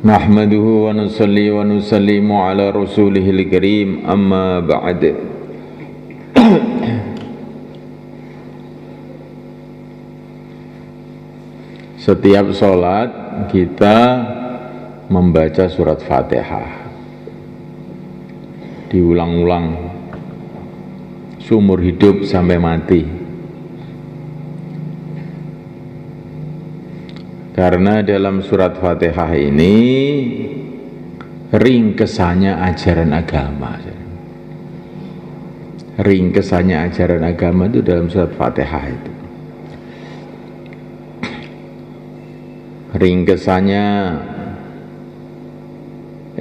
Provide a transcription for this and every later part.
Nahmaduhu wa nusalli wa nusallimu ala rasulihil karim, amma ba'd. Setiap sholat kita membaca surat Fatihah, diulang-ulang seumur hidup sampai mati. Karena dalam surat Fatihah ini ringkesannya ajaran agama. Ringkesannya ajaran agama itu dalam surat Fatihah itu. Ringkesannya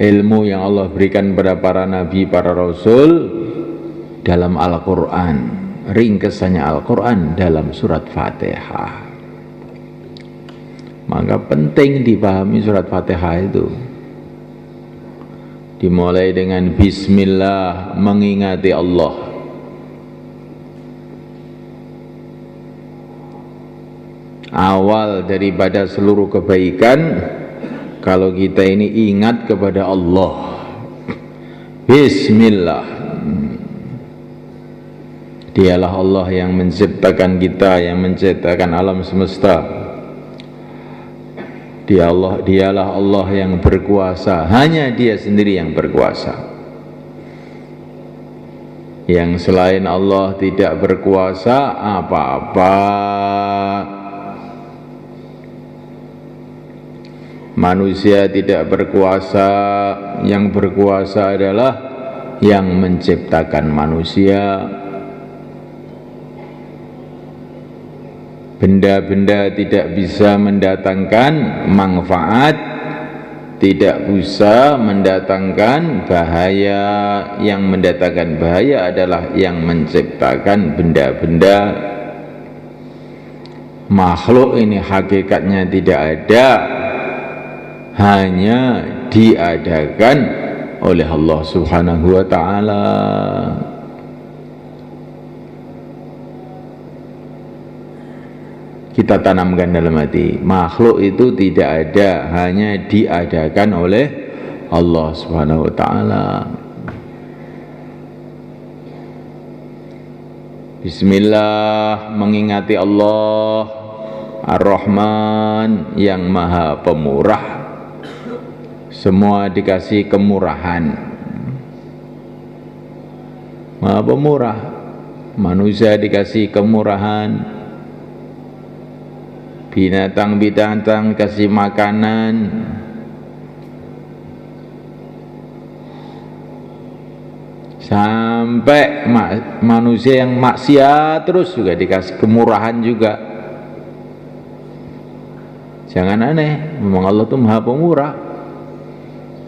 ilmu yang Allah berikan kepada para nabi, para rasul dalam Al-Quran. Ringkesannya Al-Quran dalam surat Fatihah. Maka penting dipahami surat Fatihah itu. Dimulai dengan bismillah, mengingati Allah. Awal daripada seluruh kebaikan, kalau kita ini ingat kepada Allah. Bismillah. Dialah Allah yang menciptakan kita, yang menciptakan alam semesta. Dialah Allah yang berkuasa, hanya Dia sendiri yang berkuasa. Yang selain Allah tidak berkuasa apa-apa. Manusia tidak berkuasa, yang berkuasa adalah yang menciptakan manusia. Benda-benda tidak bisa mendatangkan manfaat, tidak bisa mendatangkan bahaya. Yang mendatangkan bahaya adalah yang menciptakan benda-benda. Makhluk ini hakikatnya tidak ada, hanya diadakan oleh Allah Subhanahu wa ta'ala. Kita tanamkan dalam hati, makhluk itu tidak ada, hanya diadakan oleh Allah Subhanahu wa ta'ala. Bismillah, mengingati Allah Ar-Rahman, yang maha pemurah. Semua dikasih kemurahan, maha pemurah. Manusia dikasih kemurahan, binatang-binatang kasih makanan, sampai manusia yang maksiat terus juga dikasih kemurahan juga. Jangan aneh, memang Allah itu maha pemurah.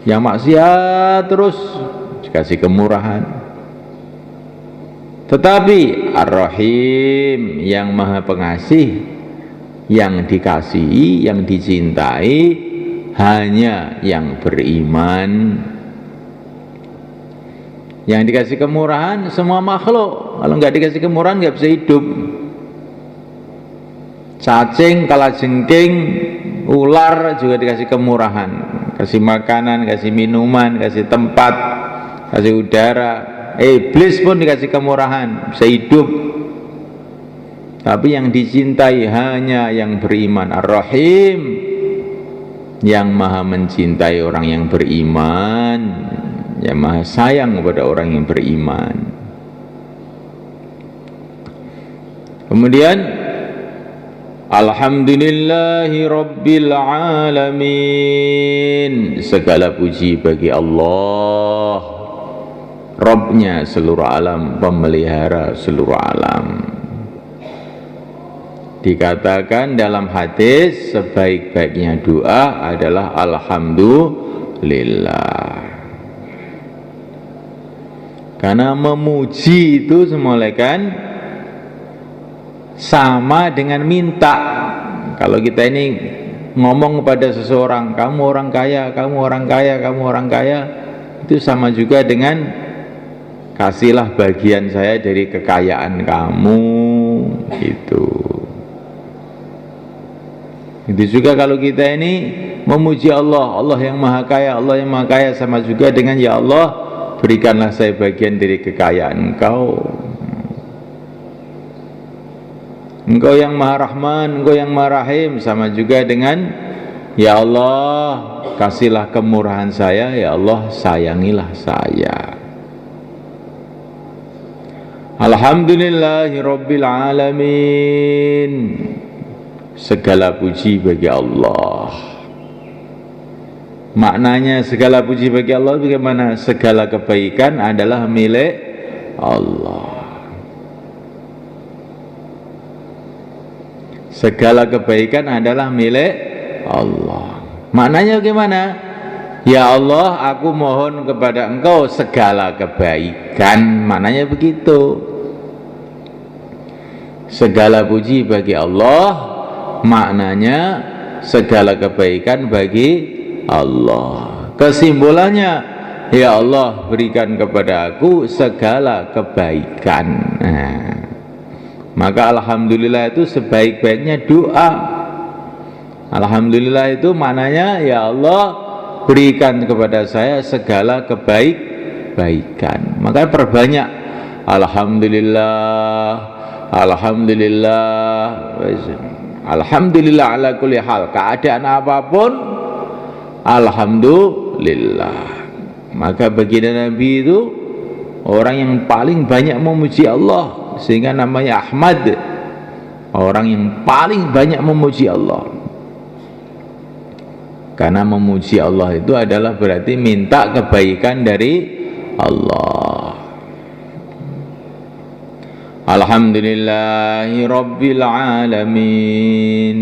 Yang maksiat terus dikasih kemurahan. Tetapi Ar-Rahim, yang maha pengasih, yang dikasihi, yang dicintai hanya yang beriman. Yang dikasih kemurahan semua makhluk. Kalau nggak dikasih kemurahan nggak bisa hidup. Cacing, kalajengking, ular juga dikasih kemurahan, kasih makanan, kasih minuman, kasih tempat, kasih udara. Iblis pun dikasih kemurahan, bisa hidup. Tapi yang dicintai hanya yang beriman. Ar-Rahim, yang maha mencintai orang yang beriman, yang maha sayang kepada orang yang beriman. Kemudian Alhamdulillahi Rabbil Alamin, segala puji bagi Allah, Rabbnya seluruh alam, pemelihara seluruh alam. Dikatakan dalam hadis, sebaik-baiknya doa adalah Alhamdulillah. Karena memuji itu semula kan sama dengan minta. Kalau kita ini ngomong kepada seseorang, kamu orang kaya, kamu orang kaya, kamu orang kaya, itu sama juga dengan kasihlah bagian saya dari kekayaan kamu, gitu. Itu juga kalau kita ini memuji Allah, Allah yang maha kaya. Allah yang maha kaya sama juga dengan ya Allah, berikanlah saya bagian dari kekayaan Engkau. Engkau yang maha Rahman, Engkau yang maha Rahim, sama juga dengan ya Allah, kasihlah kemurahan saya, ya Allah sayangilah saya. Alhamdulillahi Rabbil Alamin. Segala puji bagi Allah. Maknanya segala puji bagi Allah bagaimana? Segala kebaikan adalah milik Allah. Segala kebaikan adalah milik Allah. Maknanya bagaimana? Ya Allah, aku mohon kepada Engkau segala kebaikan. Maknanya begitu. Segala puji bagi Allah, maknanya segala kebaikan bagi Allah. Kesimpulannya, ya Allah, berikan kepada aku segala kebaikan. Nah, maka alhamdulillah itu sebaik-baiknya doa. Alhamdulillah itu maknanya ya Allah, berikan kepada saya segala kebaikan. Maka perbanyak alhamdulillah, alhamdulillah, alhamdulillah ala kulli hal. Keadaan apapun alhamdulillah. Maka baginda Nabi itu orang yang paling banyak memuji Allah, sehingga namanya Ahmad, orang yang paling banyak memuji Allah. Karena memuji Allah itu adalah berarti minta kebaikan dari Allah. Alhamdulillahi Rabbil Alamin.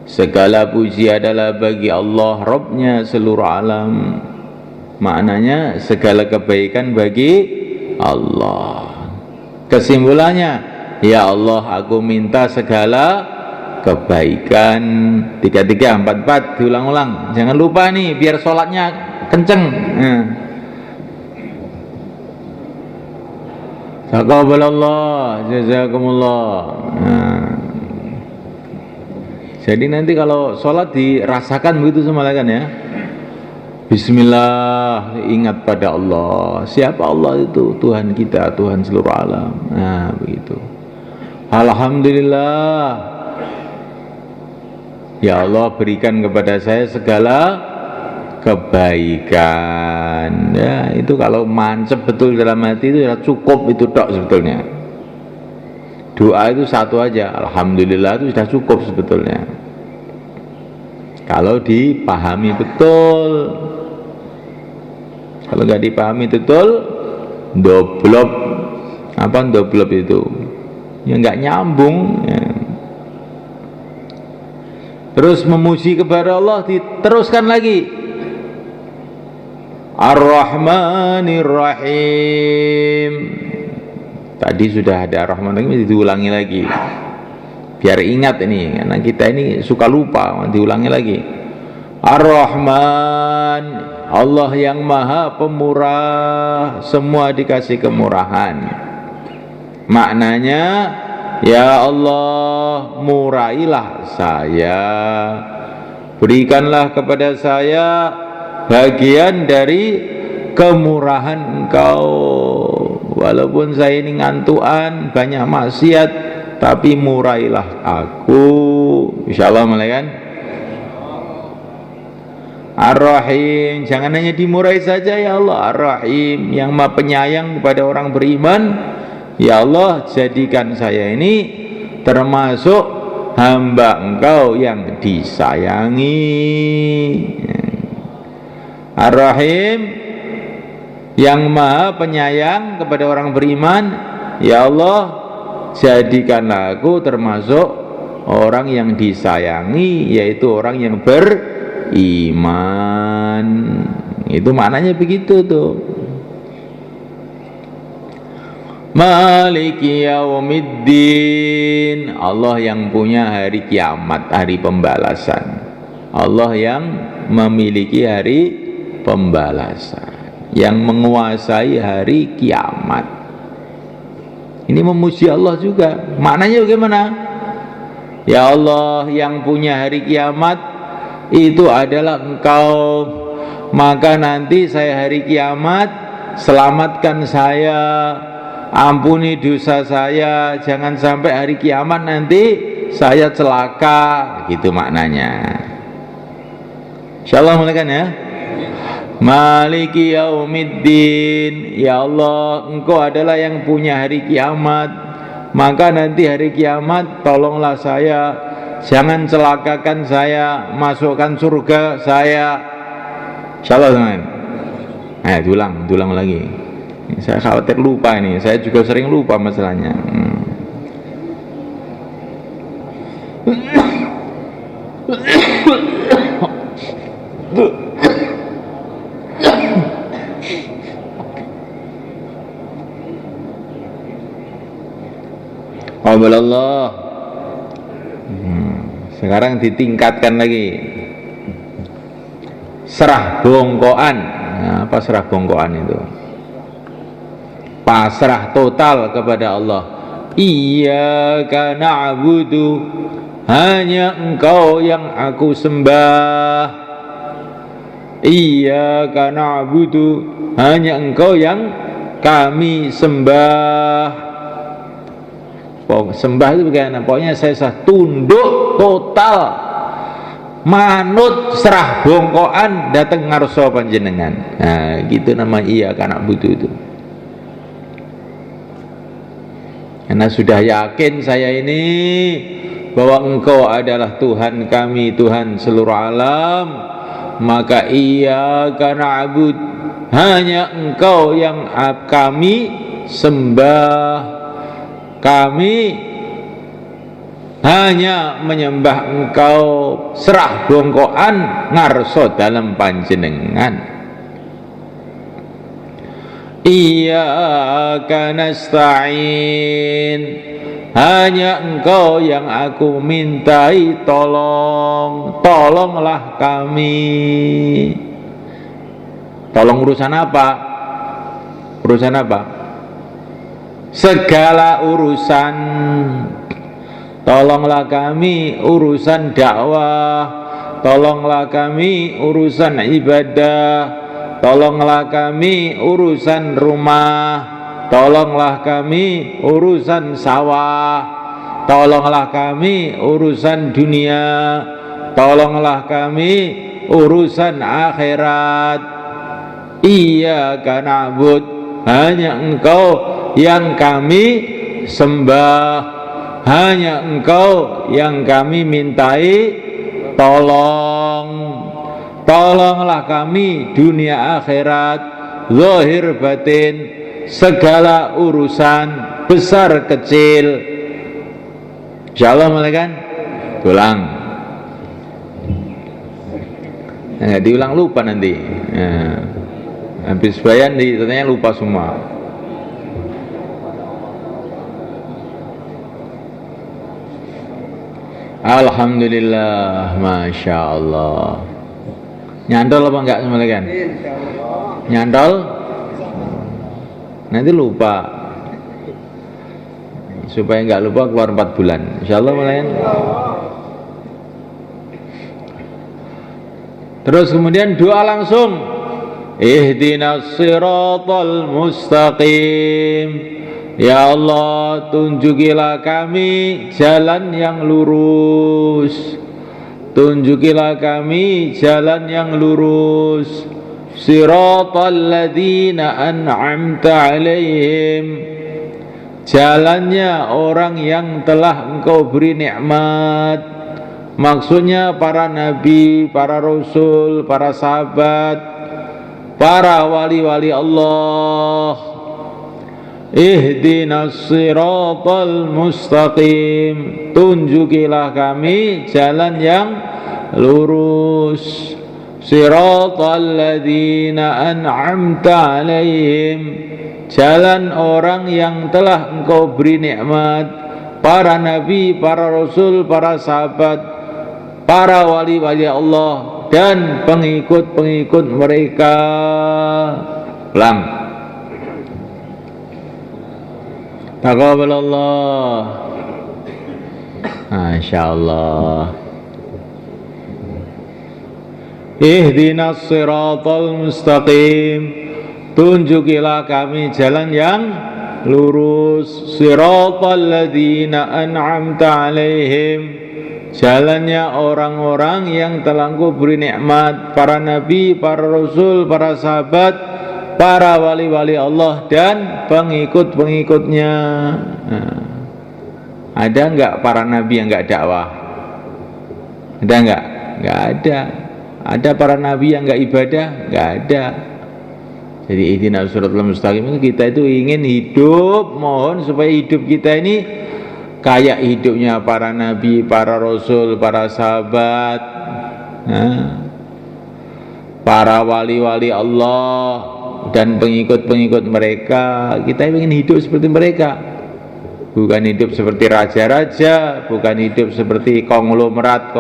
Segala puji adalah bagi Allah, Rabbnya seluruh alam. Maknanya segala kebaikan bagi Allah. Kesimpulannya, ya Allah, aku minta segala kebaikan. 3-3, 4-4, diulang-ulang. Jangan lupa nih, biar sholatnya kenceng. Taqabbalallah, jazakumullah. Jadi nanti kalau sholat dirasakan begitu semua kan ya. Bismillah, ingat pada Allah. Siapa Allah itu? Tuhan kita, Tuhan seluruh alam. Nah, begitu. Alhamdulillah, ya Allah, berikan kepada saya segala kebaikan. Ya, itu kalau mancep betul dalam hati itu ya cukup, itu tok sebetulnya. Doa itu satu aja, alhamdulillah, itu sudah cukup sebetulnya. Kalau dipahami betul. Kalau nggak dipahami betul, doblop. Apa doblop itu? Ya nggak nyambung ya. Terus memuji kepada Allah, diteruskan lagi. Ar-Rahmanir Rahim. Tadi sudah ada Ar-Rahman, diulangi lagi. Biar ingat ini, karena kita ini suka lupa, diulangi lagi. Ar-Rahman, Allah yang maha pemurah, semua dikasih kemurahan. Maknanya, ya Allah, murailah saya, berikanlah kepada saya bagian dari kemurahan Engkau. Walaupun saya ini ngantuan, banyak maksiat, tapi murailah aku. Insyaallah malaikat. Ar-Rahim, jangan hanya dimurai saja ya Allah. Ar-Rahim, yang maha penyayang kepada orang beriman. Ya Allah, jadikan saya ini termasuk hamba Engkau yang disayangi. Ar-Rahim, yang maha penyayang kepada orang beriman. Ya Allah, jadikanlah aku termasuk orang yang disayangi, yaitu orang yang beriman. Itu maknanya begitu tuh. Maliki yaumiddin, Allah yang punya hari kiamat, hari pembalasan. Allah yang memiliki hari pembalasan, yang menguasai hari kiamat. Ini memuji Allah juga. Maknanya bagaimana? Ya Allah yang punya hari kiamat, itu adalah engkau, maka nanti saya hari kiamat selamatkan saya, ampuni dosa saya, jangan sampai hari kiamat nanti saya celaka, gitu maknanya. Insyaallah mulai kan ya. Maliki yaumiddin, ya Allah engkau adalah yang punya hari kiamat, maka nanti hari kiamat tolonglah saya, jangan celakakan saya, masukkan surga saya. Insyaallah teman. Diulang lagi. Saya khawatir lupa ini, saya juga sering lupa masalahnya. Allah. Sekarang ditingkatkan lagi. Serah bongkoan. Nah, apa serah bongkoan itu? Pasrah total kepada Allah. Iyyaka na'budu, hanya engkau yang aku sembah. Iyyaka na'budu, hanya engkau yang kami sembah. Sembah itu bagaimana? Pokoknya saya tunduk total, manut, serah bongkoan datang ngarsa panjenengan. Nah, gitu nama iyyaka na'budu itu. Karena sudah yakin saya ini bahwa engkau adalah Tuhan kami, Tuhan seluruh alam, maka iyyaka na'bud, hanya engkau yang kami sembah. Kami hanya menyembah engkau, serah bongkoan ngarso dalam panjenengan. Iyyaka nasta'in, hanya engkau yang aku mintai tolong, tolonglah kami. Tolong urusan apa? Urusan apa? Segala urusan. Tolonglah kami urusan dakwah, tolonglah kami urusan ibadah, tolonglah kami urusan rumah, tolonglah kami urusan sawah, tolonglah kami urusan dunia, tolonglah kami urusan akhirat. Iyyaka na'bud, hanya engkau yang kami sembah, hanya engkau yang kami mintai tolong. Tolonglah kami dunia akhirat, zahir batin, segala urusan besar kecil. Insyaallah mulai kan? Ulang. Nah, diulang lupa nanti. Nah, habis bayan ditanya lupa semua. Alhamdulillah, Masya Allah. Nyantol apa enggak semuanya kan? Nyantol? Nanti lupa. Supaya enggak lupa keluar 4 bulan. Insyaallah mulai. Terus kemudian doa langsung. Ihdinas siratal mustaqim. Ya Allah, tunjukilah kami jalan yang lurus. Tunjukilah kami jalan yang lurus. Siratal ladzina an'amta alaihim, jalannya orang yang telah engkau beri nikmat. Maksudnya para nabi, para rasul, para sahabat, para wali-wali Allah. Ihdinas siratal mustaqim, tunjukilah kami jalan yang lurus. Siratal ladzina an'amta alaihim, jalan orang yang telah engkau beri nikmat, para nabi, para rasul, para sahabat, para wali-wali Allah dan pengikut-pengikut mereka. Ulang. Taqabbalallah. Masya Allah. ihdinas siratal mustaqim, tunjukilah kami jalan yang lurus, siratal ladzina an'amta alaihim, jalannya orang-orang yang telah Engkau beri nikmat, para nabi, para rasul, para sahabat, para wali-wali Allah dan pengikut-pengikutnya. Nah, ada enggak para nabi yang enggak dakwah? Ada enggak? Enggak ada. Ada para nabi yang enggak ibadah? Enggak ada. Jadi ihdinas siratal mustaqim itu kita itu ingin hidup, mohon supaya hidup kita ini kayak hidupnya para nabi, para rasul, para sahabat, para wali-wali Allah dan pengikut-pengikut mereka. Kita ingin hidup seperti mereka, bukan hidup seperti raja-raja, bukan hidup seperti konglomerat,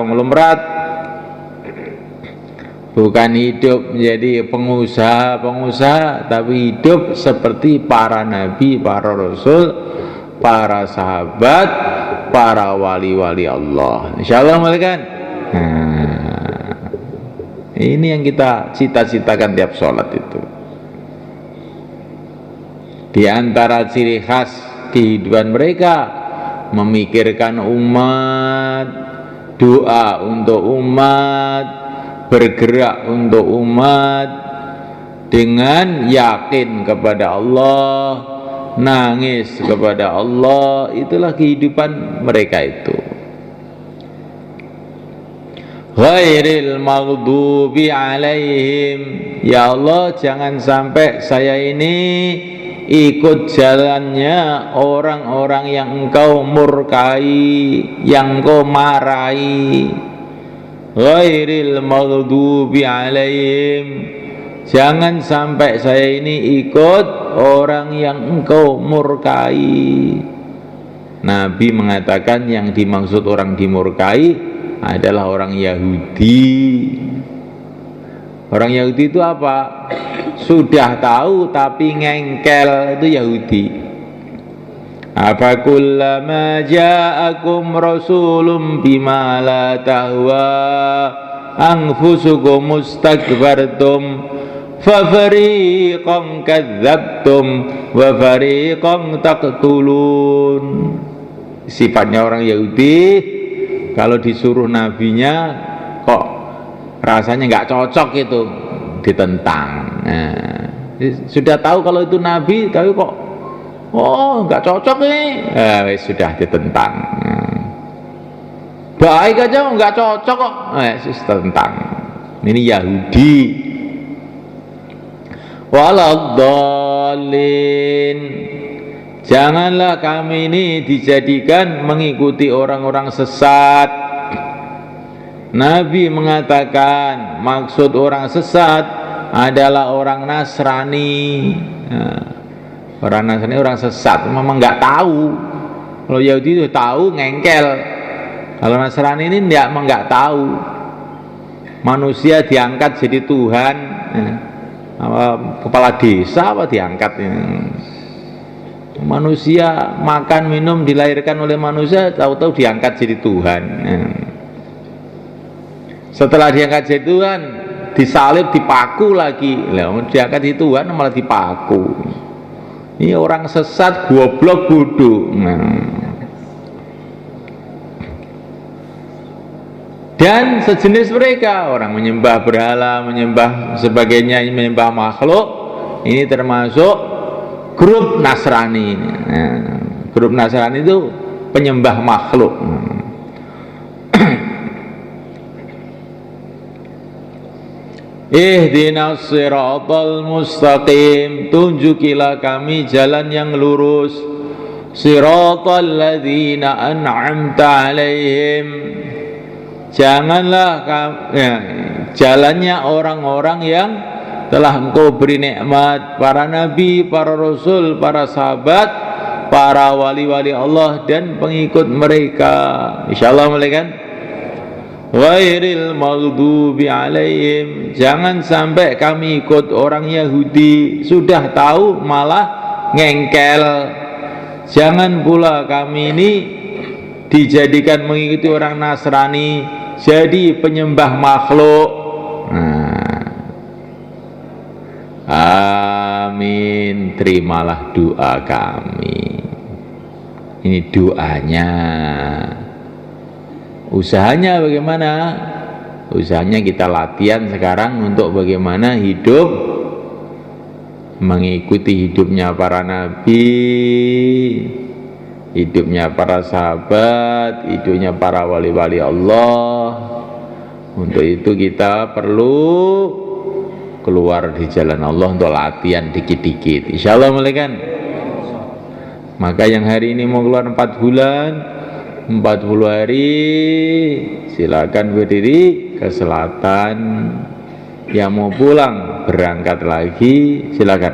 bukan hidup menjadi pengusaha, tapi hidup seperti para nabi, para rasul, para sahabat, para wali-wali Allah. Insyaallah malaikat. Nah, ini yang kita cita-citakan tiap sholat itu. Di antara ciri khas kehidupan mereka, memikirkan umat, doa untuk umat, bergerak untuk umat, dengan yakin kepada Allah, nangis kepada Allah. Itulah kehidupan mereka itu. Ghairil maghdubi alaihim, ya Allah jangan sampai saya ini ikut jalannya orang-orang yang Engkau murkai, yang Engkau marahi. Ghairil maghdubi alaihim, jangan sampai saya ini ikut orang yang Engkau murkai. Nabi mengatakan yang dimaksud orang dimurkai adalah orang Yahudi. Orang Yahudi itu apa? Sudah tahu tapi ngengkel, itu Yahudi. Apa kullama ja'akum rasulun bima la tahwa anfusukum mustakbartum fafariqan kadzabtum wa fariqan taqtulun. Sifatnya orang Yahudi, kalau disuruh nabinya kok rasanya nggak cocok, itu ditentang. Nah, sudah tahu kalau itu nabi tapi kok nggak cocok nih, sudah ditentang. Baik aja nggak cocok kok, tentang. Ini Yahudi. Waladhdallin, janganlah kami ini dijadikan mengikuti orang-orang sesat. Nabi mengatakan maksud orang sesat adalah orang Nasrani. Orang Nasrani orang sesat, memang nggak tahu. Kalau Yahudi itu tahu, ngengkel. Kalau Nasrani ini nggak tahu. Manusia diangkat jadi Tuhan, kepala desa apa diangkat? Manusia makan minum dilahirkan oleh manusia, tahu-tahu diangkat jadi Tuhan. Setelah diangkat jadi Tuhan, disalib, dipaku lagi. Diangkat jadi Tuhan malah dipaku. Ini orang sesat, goblok, bodoh. Dan sejenis mereka, orang menyembah berhala, menyembah sebagainya, menyembah makhluk. Ini termasuk grup Nasrani. Grup Nasrani itu penyembah makhluk. Ihdinas siratal mustaqim, tunjukilah kami jalan yang lurus, siratal ladzina an'amta alaihim, janganlah jalannya orang-orang yang telah Engkau beri nikmat, para nabi, para rasul, para sahabat, para wali-wali Allah dan pengikut mereka. Insyaallah malaikat. Ghairil maghdubi alaihim, jangan sampai kami ikut orang Yahudi, sudah tahu malah ngengkel. Jangan pula kami ini dijadikan mengikuti orang Nasrani, jadi penyembah makhluk. Nah, amin, terimalah doa kami. Ini doanya. Usahanya bagaimana? Usahanya kita latihan sekarang untuk bagaimana hidup mengikuti hidupnya para nabi, hidupnya para sahabat, hidupnya para wali-wali Allah. Untuk itu kita perlu keluar di jalan Allah untuk latihan dikit-dikit. Insya Allah mulai kan. Maka yang hari ini mau keluar 4 bulan, 40 hari, silakan berdiri ke selatan. Yang mau pulang berangkat lagi silakan.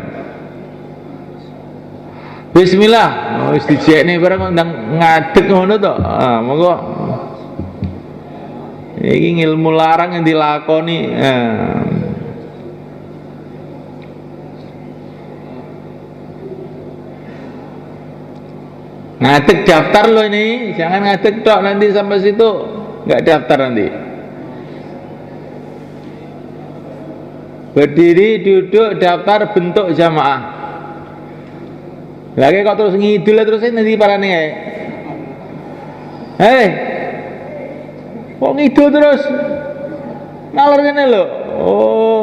Bismillah. Wis dijekne bareng ndang ngadeg ngono to. Ah, monggo. Iki ilmu larang yang dilakoni. Ngadeg daftar loh ini, jangan ngadeg tok nanti sampai situ nggak daftar nanti. Berdiri, duduk, daftar, bentuk jamaah. Lagi kok terus ngidul terus nanti parane kae. Hei, kok ngidul terus? Ngalor kene lho. Oh,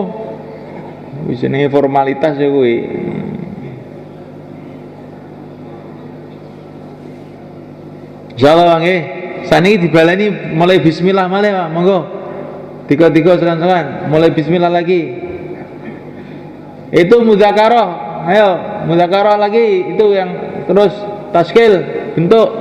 wis ini formalitas ya kuwi. Insyaallah nggih. Saniki dibaleni mulai bismillah malih, Pak. Monggo. Tiga-tiga seran-seran, mulai bismillah lagi. Itu mudzakarah. Ayo, mudzakarah lagi. Itu yang terus taskil bentuk.